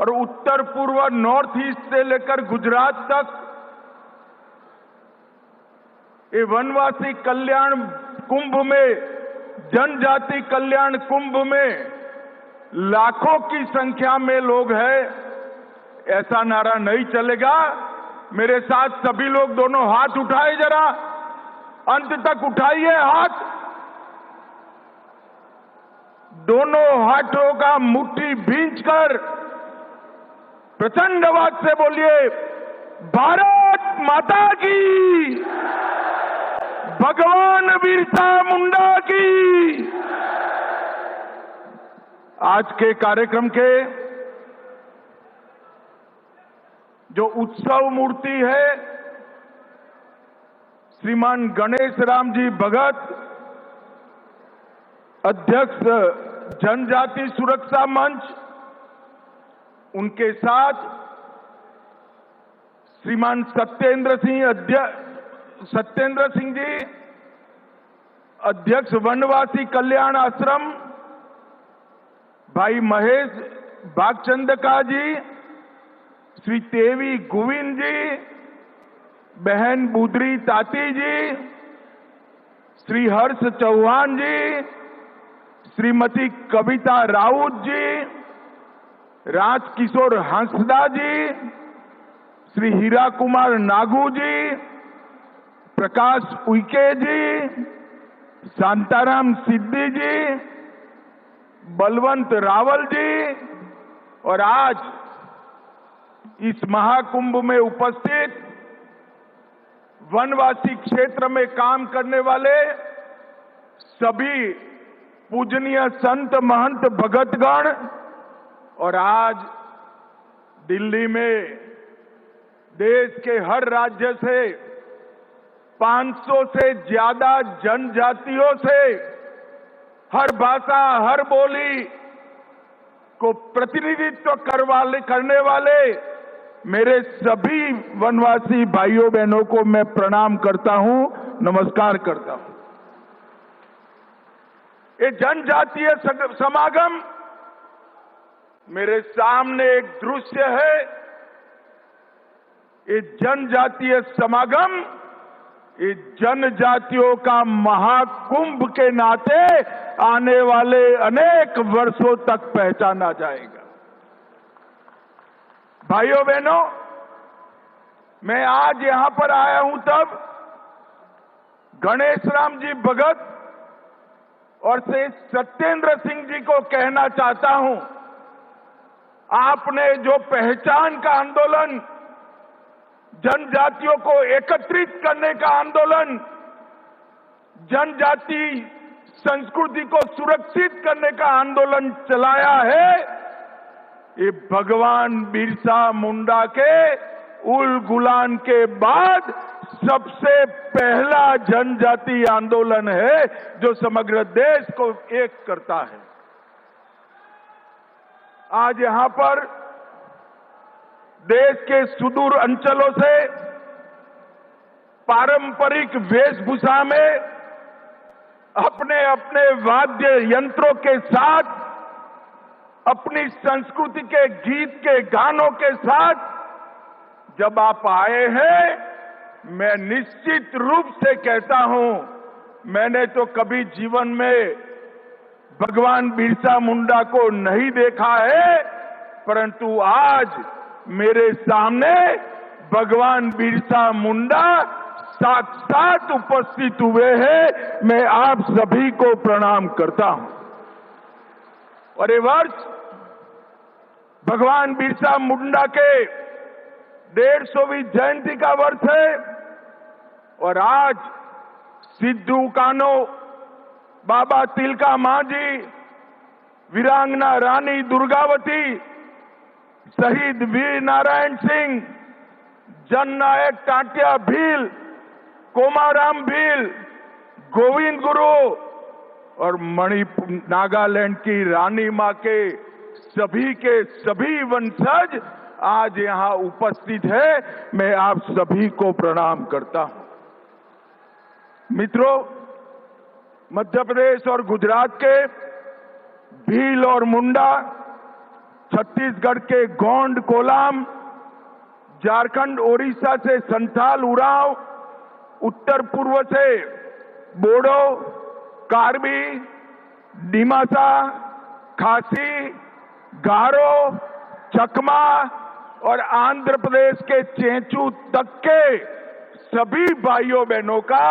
और उत्तर पूर्व north east से लेकर गुजरात तक ये वनवासी कल्याण कुंभ में, जनजाति कल्याण कुंभ में लाखों की संख्या में लोग हैं। ऐसा नारा नहीं चलेगा। मेरे साथ सभी लोग दोनों हाथ उठाए, जरा अंत तक उठाइए हाथ। दोनों हाथों का मुट्ठी भींचकर प्रचंड आवाज से बोलिए, भारत माता की, भगवान बिरसा मुंडा की। आज के कार्यक्रम के जो उत्सव मूर्ति है, श्रीमान गणेश राम जी भगत, अध्यक्ष जनजाति सुरक्षा मंच, उनके साथ श्रीमान सत्येंद्र सिंह जी, अध्यक्ष वनवासी कल्याण आश्रम, भाई महेश भागचंदका जी, श्री तेवी गोविंद जी, बहन बुदरी ताती जी, श्री हर्ष चौहान जी, श्रीमती कविता राउत जी, राजकिशोर हंसदा जी, श्री हीरा कुमार नागू जी, प्रकाश उइके जी, शांताराम सिद्धि जी, बलवंत रावल जी, और आज इस महाकुंभ में उपस्थित वनवासी क्षेत्र में काम करने वाले सभी पूजनीय संत महंत भगतगण, और आज दिल्ली में देश के हर राज्य से 500 से ज्यादा जनजातियों से, हर भाषा, हर बोली को प्रतिनिधित्व करने वाले मेरे सभी वनवासी भाइयों बहनों को मैं प्रणाम करता हूं, नमस्कार करता हूं। ये जनजातीय समागम, मेरे सामने एक दृश्य है। ये जनजातीय समागम, ये जनजातियों का महाकुंभ के नाते आने वाले अनेक वर्षों तक पहचाना जाएगा। भाइयों बहनों, मैं आज यहां पर आया हूं तब गणेश राम जी भगत और से सत्येंद्र सिंह जी को कहना चाहता हूं, आपने जो पहचान का आंदोलन, जनजातियों को एकत्रित करने का आंदोलन, जनजाति संस्कृति को सुरक्षित करने का आंदोलन चलाया है, ये भगवान बिरसा मुंडा के उल गुलान के बाद सबसे पहला जनजाति आंदोलन है जो समग्र देश को एक करता है। आज यहां पर देश के सुदूर अंचलों से पारंपरिक वेशभूषा में अपने अपने वाद्य यंत्रों के साथ, अपनी संस्कृति के गीत के गानों के साथ जब आप आए हैं, मैं निश्चित रूप से कहता हूं, मैंने तो कभी जीवन में भगवान बिरसा मुंडा को नहीं देखा है, परंतु आज मेरे सामने भगवान बिरसा मुंडा साक्षात उपस्थित हुए हैं। मैं आप सभी को प्रणाम करता हूं। और ये वर्ष भगवान बिरसा मुंडा के 150वीं जयंती का वर्ष है, और आज सिद्धू कान्हो, बाबा तिलका मांझी, वीरांगना रानी दुर्गावती, शहीद वीर नारायण सिंह, जननायक टाटिया भील, कोमाराम भील, गोविंद गुरु और मणिपुर नागालैंड की रानी मां के सभी वंशज आज यहां उपस्थित है। मैं आप सभी को प्रणाम करता हूं। मित्रों, मध्य प्रदेश और गुजरात के भील और मुंडा छत्तीसगढ़ के गोंड कोलाम, झारखंड ओडिशा से संथाल उरांव, उत्तर पूर्व से बोडो, कार्बी, डिमासा, खासी, गारो, चकमा और आंध्र प्रदेश के चेंचू तक के सभी भाइयों बहनों का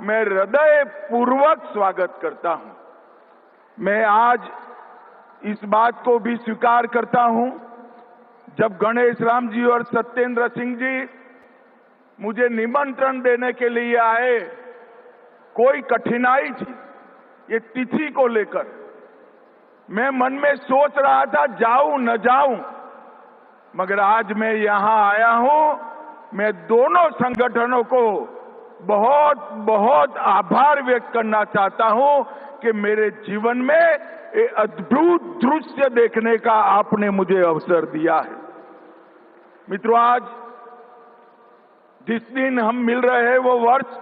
मैं हृदय पूर्वक स्वागत करता हूं। मैं आज इस बात को भी स्वीकार करता हूं, जब गणेश राम जी और सत्येंद्र सिंह जी मुझे निमंत्रण देने के लिए आए, कोई कठिनाई थी ये तिथि को लेकर। मैं मन में सोच रहा था जाऊं न जाऊं, मगर आज मैं यहां आया हूं। मैं दोनों संगठनों को बहुत बहुत आभार व्यक्त करना चाहता हूं कि मेरे जीवन में ये अद्भुत दृश्य देखने का आपने मुझे अवसर दिया है। मित्रों, आज जिस दिन हम मिल रहे हैं वो वर्ष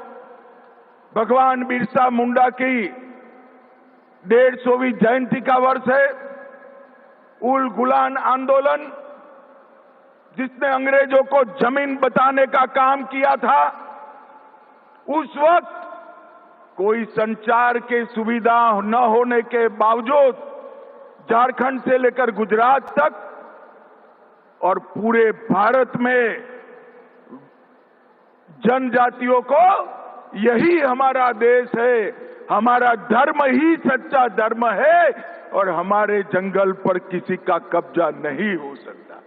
भगवान बिरसा मुंडा की 150वीं जयंती का वर्ष है। उल गुलान आंदोलन, जिसने अंग्रेजों को जमीन बताने का काम किया था, उस वक्त कोई संचार की सुविधा न होने के बावजूद झारखंड से लेकर गुजरात तक और पूरे भारत में जनजातियों को यही हमारा देश है, हमारा धर्म ही सच्चा धर्म है और हमारे जंगल पर किसी का कब्जा नहीं हो सकता।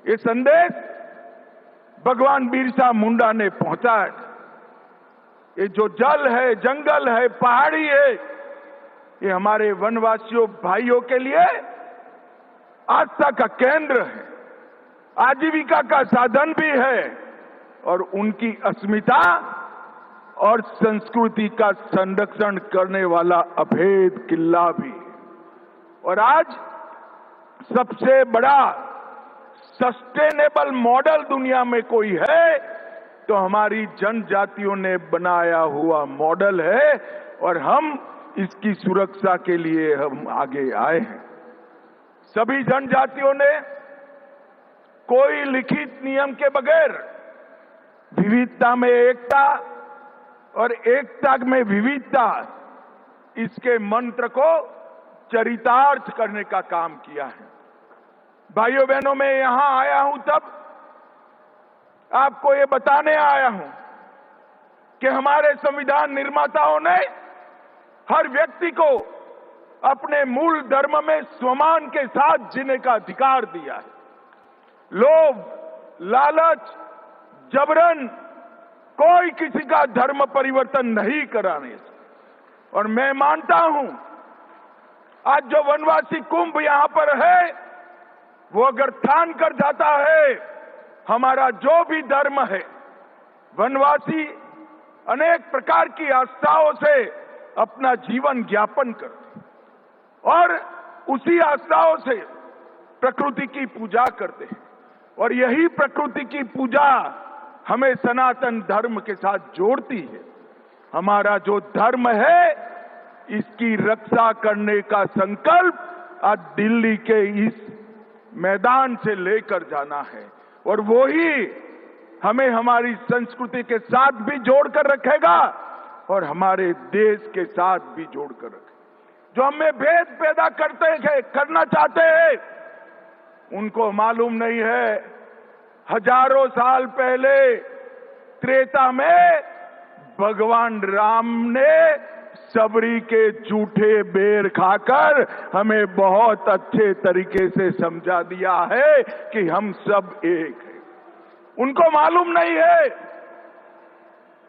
ये संदेश भगवान बिरसा मुंडा ने पहुंचाया। ये जो जल है, जंगल है, पहाड़ी है, ये हमारे वनवासियों भाइयों के लिए आस्था का केंद्र है, आजीविका का साधन भी है और उनकी अस्मिता और संस्कृति का संरक्षण करने वाला अभेद किला भी। और आज सबसे बड़ा सस्टेनेबल मॉडल दुनिया में कोई है तो हमारी जनजातियों ने बनाया हुआ मॉडल है और हम इसकी सुरक्षा के लिए हम आगे आए हैं। सभी जनजातियों ने कोई लिखित नियम के बगैर विविधता में एकता और एकता में विविधता, इसके मंत्र को चरितार्थ करने का काम किया है। भाइयों बहनों, मैं यहां आया हूं तब आपको ये बताने आया हूं कि हमारे संविधान निर्माताओं ने हर व्यक्ति को अपने मूल धर्म में स्वमान के साथ जीने का अधिकार दिया है। लोभ, लालच, जबरन कोई किसी का धर्म परिवर्तन नहीं कराने। और मैं मानता हूं आज जो वनवासी कुंभ यहां पर है, वो अगर ठान कर जाता है हमारा जो भी धर्म है, वनवासी अनेक प्रकार की आस्थाओं से अपना जीवन ज्ञापन करते और उसी आस्थाओं से प्रकृति की पूजा करते हैं। और यही प्रकृति की पूजा हमें सनातन धर्म के साथ जोड़ती है। हमारा जो धर्म है, इसकी रक्षा करने का संकल्प आज दिल्ली के इस मैदान से लेकर जाना है और वो ही हमें हमारी संस्कृति के साथ भी जोड़कर रखेगा और हमारे देश के साथ भी जोड़कर रखेगा। जो हमें भेद पैदा करना चाहते हैं, उनको मालूम नहीं है हजारों साल पहले त्रेता में भगवान राम ने सबरी के झूठे बेर खाकर हमें बहुत अच्छे तरीके से समझा दिया है कि हम सब एक हैं। उनको मालूम नहीं है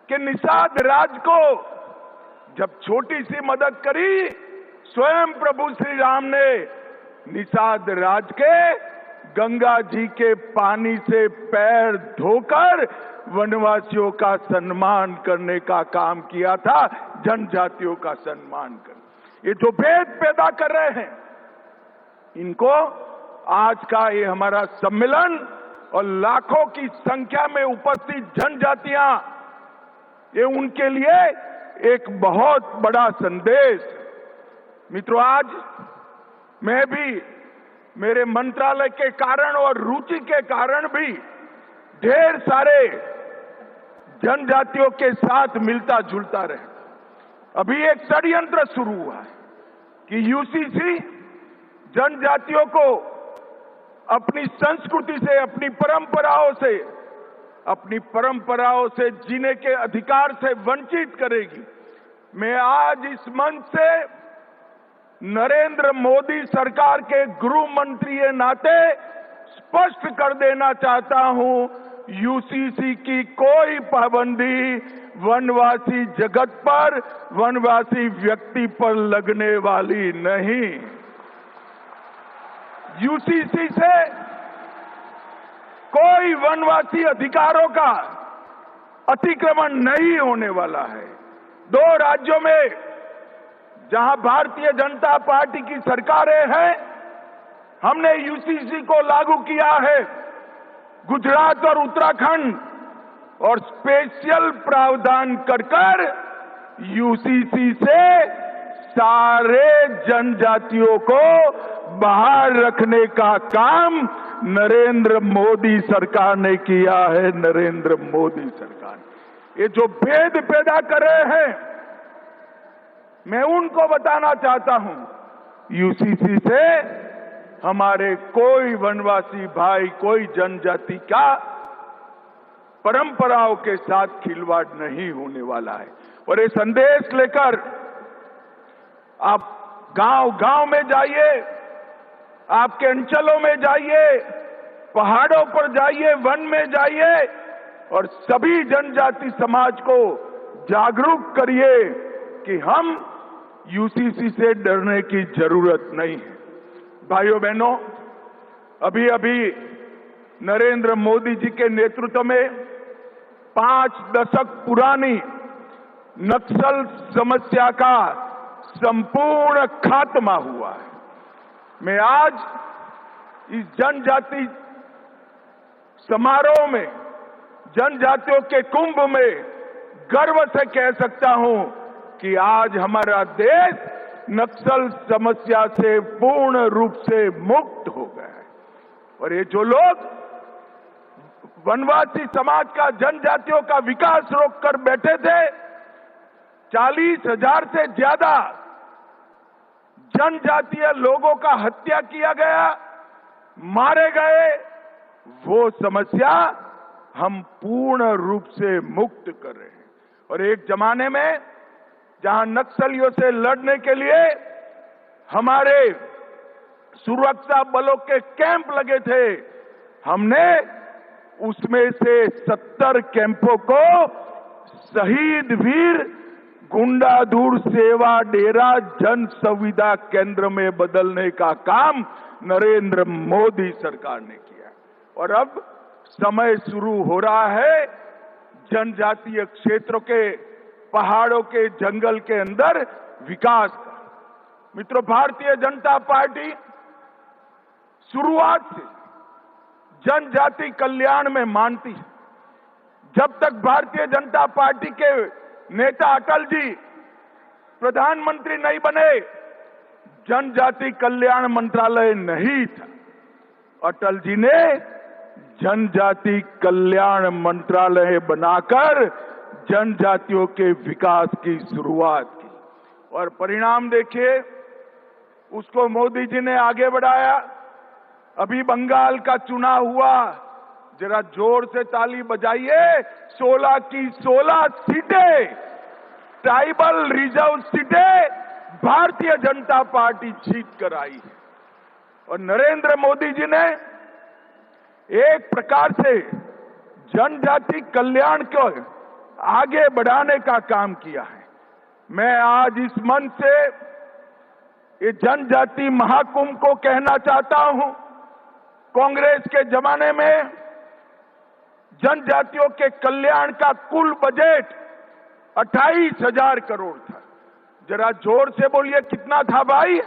कि निषाद राज को जब छोटी सी मदद करी, स्वयं प्रभु श्री राम ने निषाद राज के गंगा जी के पानी से पैर धोकर वनवासियों का सम्मान करने का काम किया था, जनजातियों का सम्मान कर। ये जो भेद पैदा कर रहे हैं, इनको आज का ये हमारा सम्मेलन और लाखों की संख्या में उपस्थित जनजातियां, ये उनके लिए एक बहुत बड़ा संदेश। मित्रों, आज मैं भी मेरे मंत्रालय के कारण और रुचि के कारण भी ढेर सारे जनजातियों के साथ मिलता जुलता रहे। अभी एक षड्यंत्र शुरू हुआ है कि यूसीसी जनजातियों को अपनी संस्कृति से, अपनी परंपराओं से जीने के अधिकार से वंचित करेगी। मैं आज इस मंच से नरेंद्र मोदी सरकार के गृह मंत्री के नाते स्पष्ट कर देना चाहता हूं, यूसीसी की कोई पाबंदी वनवासी जगत पर, वनवासी व्यक्ति पर लगने वाली नहीं। यूसीसी से कोई वनवासी अधिकारों का अतिक्रमण नहीं होने वाला है। 2 राज्यों में जहां भारतीय जनता पार्टी की सरकारें हैं, हमने यूसीसी को लागू किया है। गुजरात और उत्तराखंड और स्पेशल प्रावधान कर यूसीसी से सारे जनजातियों को बाहर रखने का काम नरेंद्र मोदी सरकार ने किया है। नरेंद्र मोदी सरकार ये जो भेद पैदा कर रहे हैं, मैं उनको बताना चाहता हूं, यूसीसी से हमारे कोई वनवासी भाई, कोई जनजाति का परंपराओं के साथ खिलवाड़ नहीं होने वाला है। और ये संदेश लेकर आप गांव-गांव में जाइए, आपके अंचलों में जाइए, पहाड़ों पर जाइए, वन में जाइए और सभी जनजाति समाज को जागरूक करिए कि हम यूसीसी से डरने की जरूरत नहीं है। भाइयों बहनों, अभी अभी नरेंद्र मोदी जी के नेतृत्व में 5 दशक पुरानी नक्सल समस्या का संपूर्ण खात्मा हुआ है। मैं आज इस जनजाति समारोह में, जनजातियों के कुंभ में गर्व से कह सकता हूं कि आज हमारा देश नक्सल समस्या से पूर्ण रूप से मुक्त हो गया है। और ये जो लोग वनवासी समाज का, जनजातियों का विकास रोककर बैठे थे, 40,000 से ज्यादा जनजातीय लोगों का हत्या किया गया, मारे गए, वो समस्या हम पूर्ण रूप से मुक्त कर रहे हैं। और एक जमाने में जहां नक्सलियों से लड़ने के लिए हमारे सुरक्षा बलों के कैंप लगे थे, हमने उसमें से 70 कैंपों को शहीद वीर गुंडाधूर सेवा डेरा जन सुविधा केंद्र में बदलने का काम नरेंद्र मोदी सरकार ने किया। और अब समय शुरू हो रहा है जनजातीय क्षेत्रों के, पहाड़ों के, जंगल के अंदर विकास का। मित्रों, भारतीय जनता पार्टी शुरुआत से जनजाति कल्याण में मानती है। जब तक भारतीय जनता पार्टी के नेता अटल जी प्रधानमंत्री नहीं बने, जनजाति कल्याण मंत्रालय नहीं था। अटल जी ने जनजाति कल्याण मंत्रालय बनाकर जनजातियों के विकास की शुरुआत की। और परिणाम देखिए, उसको मोदी जी ने आगे बढ़ाया। अभी बंगाल का चुनाव हुआ, जरा जोर से ताली बजाइए। 16 की 16 सीटें, ट्राइबल रिजर्व सीटें भारतीय जनता पार्टी जीत कर आई है। और नरेंद्र मोदी जी ने एक प्रकार से जनजाति कल्याण को आगे बढ़ाने का काम किया है। मैं आज इस मंच से ये जनजाति महाकुंभ को कहना चाहता हूं, कांग्रेस के जमाने में जनजातियों के कल्याण का कुल बजट 28,000 करोड़ था। जरा जोर से बोलिए, कितना था भाई?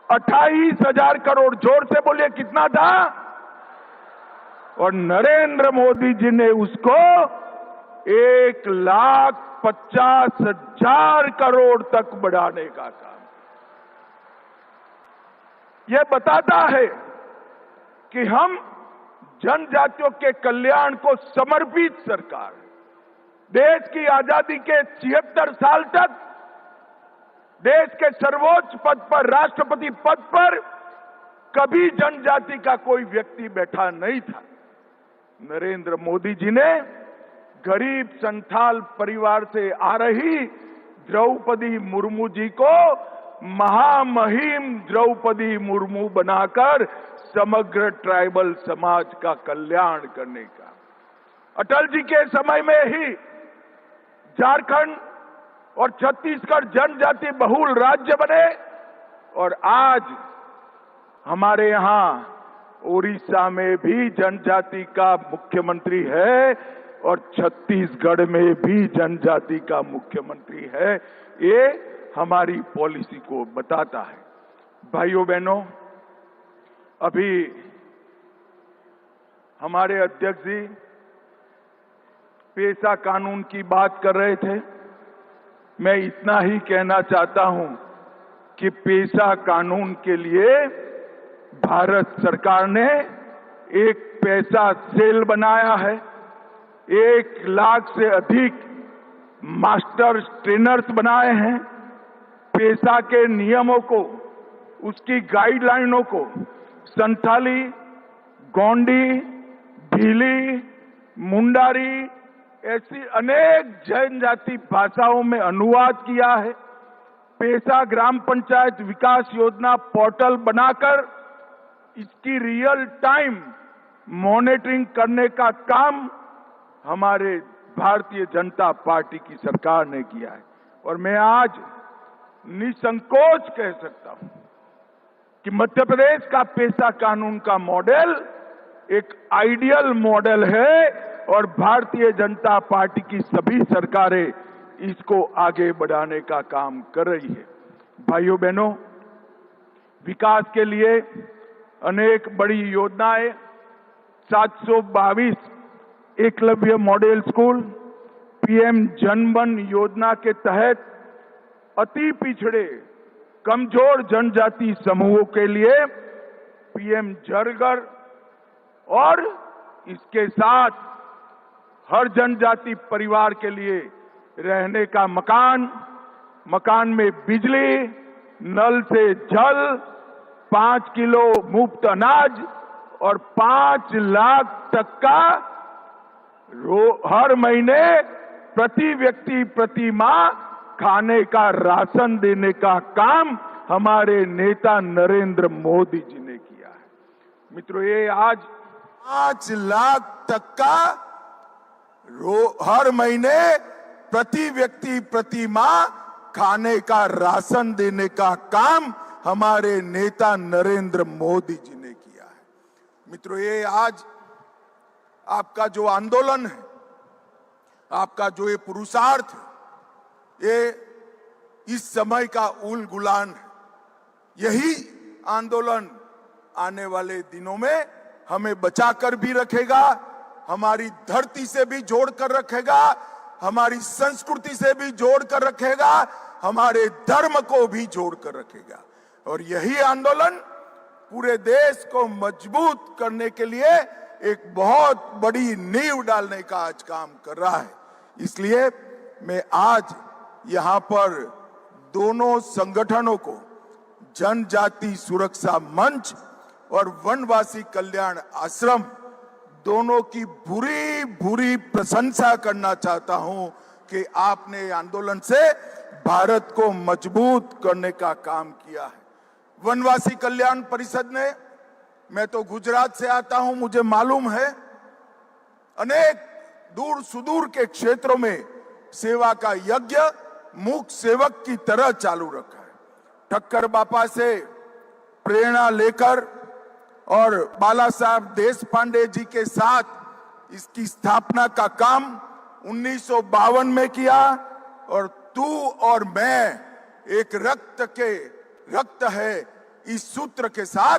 28,000 करोड़। जोर से बोलिए, कितना था? और नरेंद्र मोदी जी ने उसको 1,50,000 करोड़ तक बढ़ाने का काम। यह बताता है कि हम जनजातियों के कल्याण को समर्पित सरकार, देश की आजादी के 76 साल तक देश के सर्वोच्च पद पर, राष्ट्रपति पद पर कभी जनजाति का कोई व्यक्ति बैठा नहीं था। नरेंद्र मोदी जी ने गरीब संथाल परिवार से आ रही द्रौपदी मुर्मू जी को महामहिम द्रौपदी मुर्मू बनाकर समग्र ट्राइबल समाज का कल्याण करने का, अटल जी के समय में ही झारखंड और छत्तीसगढ़ जनजाति बहुल राज्य बने और आज हमारे यहां उड़ीसा में भी जनजाति का मुख्यमंत्री है और छत्तीसगढ़ में भी जनजाति का मुख्यमंत्री है। ये हमारी पॉलिसी को बताता है। भाइयों बहनों, अभी हमारे अध्यक्ष जी पेशा कानून की बात कर रहे थे। मैं इतना ही कहना चाहता हूं कि पेशा कानून के लिए भारत सरकार ने एक पैसा सेल बनाया है। 1 लाख से अधिक मास्टर ट्रेनर्स बनाए हैं। पेशा के नियमों को, उसकी गाइडलाइनों को संथाली, गोंडी, भीली, मुंडारी ऐसी अनेक जनजाति भाषाओं में अनुवाद किया है। पेशा ग्राम पंचायत विकास योजना पोर्टल बनाकर इसकी रियल टाइम मॉनिटरिंग करने का काम हमारे भारतीय जनता पार्टी की सरकार ने किया है। और मैं आज निसंकोच कह सकता हूं कि मध्य प्रदेश का पेशा कानून का मॉडल एक आइडियल मॉडल है और भारतीय जनता पार्टी की सभी सरकारें इसको आगे बढ़ाने का काम कर रही है। भाइयों बहनों, विकास के लिए अनेक बड़ी योजनाएं, 722 Eklavya model school, PM Jan Dhan योजना के तहत अति पिछड़े कमजोर जनजाति समूहों के लिए पीएम जरगर और इसके साथ हर जनजाति परिवार के लिए रहने का मकान, मकान में बिजली, नल से जल, 5 किलो मुफ्त अनाज और 5 लाख तक का हर महीने प्रति व्यक्ति प्रति माह खाने का राशन देने का काम हमारे नेता नरेंद्र मोदी जी ने किया है। मित्रों, ये आज 5 लाख तक का हर महीने प्रति व्यक्ति प्रति माह खाने का राशन देने का काम हमारे नेता नरेंद्र मोदी जी ने किया है। मित्रों, ये आज आपका जो आंदोलन है, आपका जो ये पुरुषार्थ है, ये इस समय का उल गुलान है। यही आंदोलन आने वाले दिनों में हमें बचाकर भी रखेगा, हमारी धरती से भी जोड़कर रखेगा, हमारी संस्कृति से भी जोड़कर रखेगा, हमारे धर्म को भी जोड़कर रखेगा। और यही आंदोलन पूरे देश को मजबूत करने के लिए एक बहुत बड़ी नींव डालने का आज काम कर रहा है। इसलिए मैं आज यहाँ पर दोनों संगठनों को, जनजाति सुरक्षा मंच और वनवासी कल्याण आश्रम, दोनों की बुरी बुरी प्रशंसा करना चाहता हूं कि आपने आंदोलन से भारत को मजबूत करने का काम किया है। वनवासी कल्याण परिषद ने, मैं तो गुजरात से आता हूं, मुझे मालूम है, अनेक दूर सुदूर के क्षेत्रों में सेवा का यज्ञ मूक सेवक की तरह चालू रखा है। ठक्कर बापा से प्रेरणा लेकर और बाला साहब देशपांडे जी के साथ इसकी स्थापना का काम 1952 में किया और तू और मैं एक रक्त है, इस सूत्र के साथ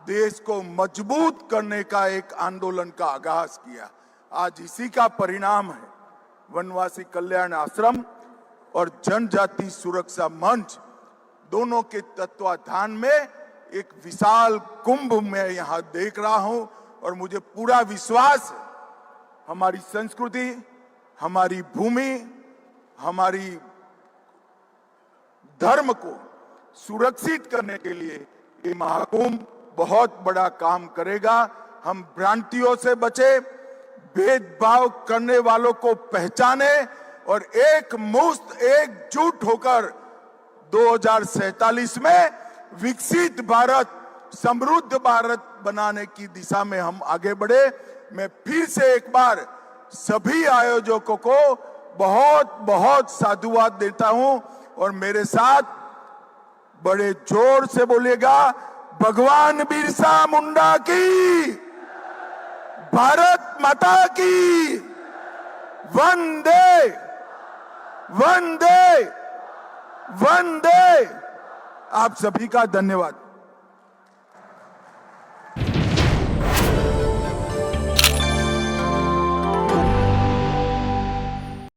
देश को मजबूत करने का एक आंदोलन का आगाज किया। आज इसी का परिणाम है वनवासी कल्याण आश्रम और जनजाति सुरक्षा मंच दोनों के तत्वाधान में एक विशाल कुंभ मैं यहां देख रहा हूं और मुझे पूरा विश्वास है हमारी संस्कृति, हमारी भूमि, हमारी धर्म को सुरक्षित करने के लिए ये महाकुंभ बहुत बड़ा काम करेगा। हम भ्रांतियों से बचे, भेदभाव करने वालों को पहचाने और एक मुश्त एकजुट होकर 2047 में विकसित भारत, समृद्ध भारत बनाने की दिशा में हम आगे बढ़े। मैं फिर से एक बार सभी आयोजकों को बहुत बहुत साधुवाद देता हूं और मेरे साथ बड़े जोर से बोलिएगा, भगवान बिरसा मुंडा की, भारत माता की, वंदे वंदे वंदे। आप सभी का धन्यवाद।